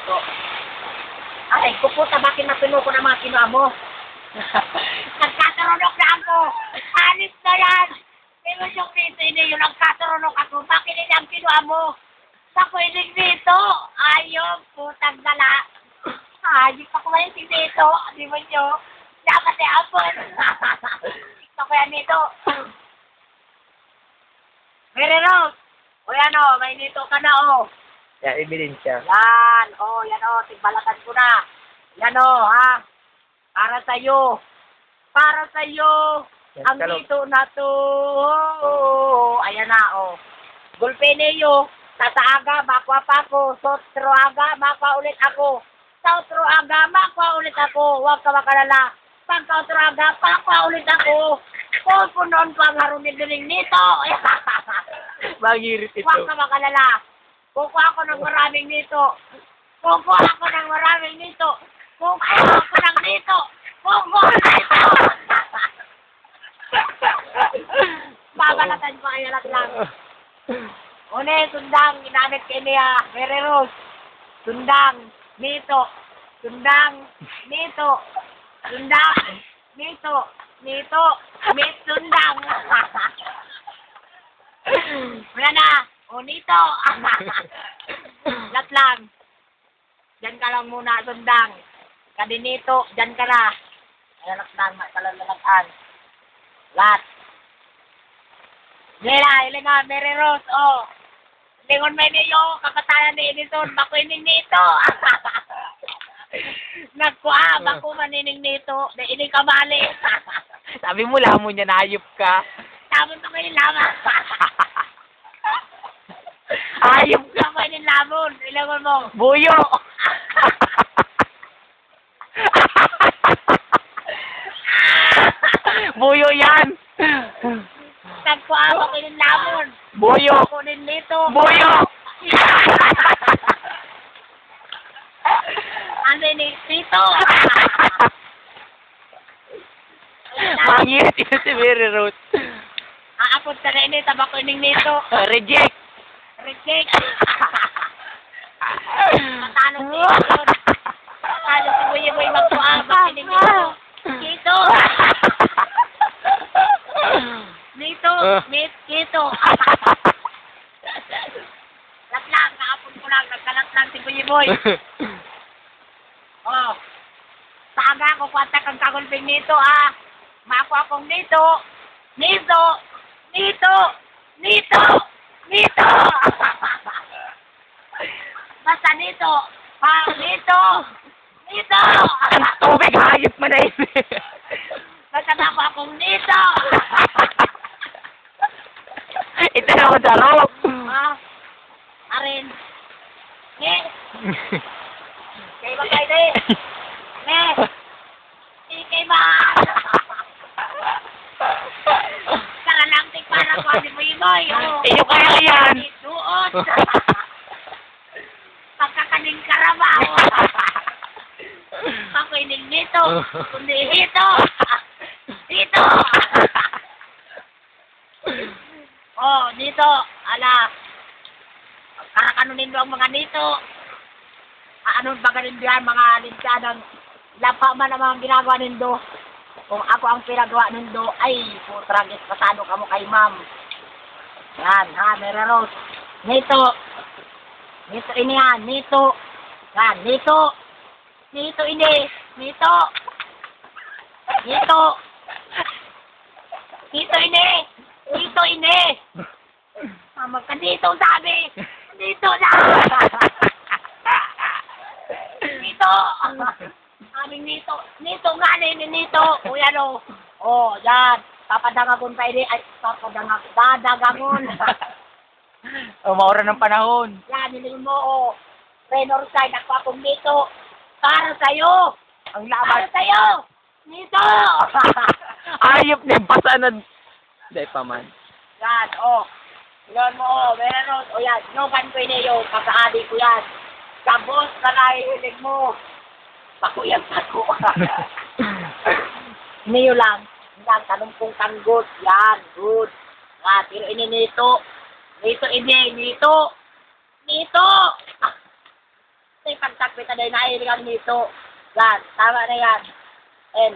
nito. Ay, kuputa, bakit napinuno ko ng mga kinuha mo? Nagkatarunok na ako. Alis na yan. Pero yung dito, hindi yung nagkatarunok ako. Bakit hindi ang kinuha mo? Sa kuilig dito. Ayaw, putang gala. Ay, pa ko yung si dito. Di ba nyo? Dapat ay apon. Ito ko yan dito. Mary Rose. O yan o, may dito ka na o. Yan, ebidensya. Yan, yan o, tigbalatan ko na. Yan o, ha? Para sa'yo. Para sa'yo. Yan, Ang kalog. dito na to. Ayan na, o. Gulpineo. Tataaga, makwa pa ako. Sotroaga, makwa ulit ako. Sautroaga, makwa ulit ako. Huwag ka makalala. Pagkautroaga, pakwa ulit ako. Pupunon ko ang harunidiling nito. Magirit ito. Huwag ka makalala. Kukuha ako ng maraming nito. Kukuha ako ng maraming nito. Kukuha ako ng nito. Kukuha nito. Babalatan ko ay alat lang. Une, sundang, ginamit kay niya. Mary Rose. Sundang, nito. Sundang, nito. Sundang, nito. Nito. Mit, sundang. Wala na. O, nito. Lat lang. Diyan ka lang muna, sundang. Kadinito, diyan ka na. Alat lang, makalalalakan. Lat. Nila, ilinga, Mary Rose, o. Lingon may niyo, kakatayan ni Edison, makuining nito. Nagkuha, bako manining nito, na ining kamali. Sabi mo, lamon niya, naayop ka. Lamon na kayo lamon. Ayop ka. Lamon yung lamon, ilangon mo. Buyo. Buyo yan. Nagkuha, bako yung lamon. Buyo. Kunin nito. Buyo. Ano ni nito? Mangirit ito si Mary Rose. Aapod ka na ini, tabako ining nito. Reject. Reject. Matalo si Edison. Matalo si Buye-Buye magkuha, bako ining nito. Dito. Dito. Dito. Lat lang, kaapon ko lang, nagkalat lang si Buye-Buye. Oh. Saga ko kwanta kang kagulping nito, ah. Mako akong nito. Nito. Nito. Nito. Nito. Basta nito. Ha, nito. Nito. Tubig, hayop mo na yun. Basta mako akong nito. Ito na ako daro. Ha? Arin. Ne. Kay ba kayo de? Ne. Kay ba? Karalantik para ko si Buy-Boy. Iyo kaya yan. Doon. Pagkakaning karabaw. Pakinig nito. Kundi hito. Dito. Oh, dito. Ala. Karakanunin mo ang mga nito. Ano ba ganin diyan mga linsanang lapa man ang mga ginagawa nindo. Kung ako ang pinagawa nindo, ay, putragis pasado ka mo kay ma'am. Yan, ha, Mary Rose. Nito. Nito ini yan, nito. Yan, nito. Nito ini. Nito. Nito. Nito ini. Nito ini. Magka dito sabi. Dito na. Nito. Aming nito. Nito nga nito. O yan o. O, yan. Papadangagon pa ini. Ay, dadagangon. Maura ng panahon. Yan, nilin mo o. Renor side, ako akong nito. Para sa'yo. Ang Para laban. sa'yo. Nito. Ayop na yung pasanad. Dahil pa man. Yan, o. Yan mo, o. Meron. O yan, nugan ko ini yung kakaadi ko yan. Kabos ka na ihilig mo. Pakuyang tako. Niyo lang. Yan, tanumpong kang good. Yan, good. Yan, pero ini nito. Nito ini, nito. Nito. Say, pag takpita na nailingan nito. Yan, tama na yan. And,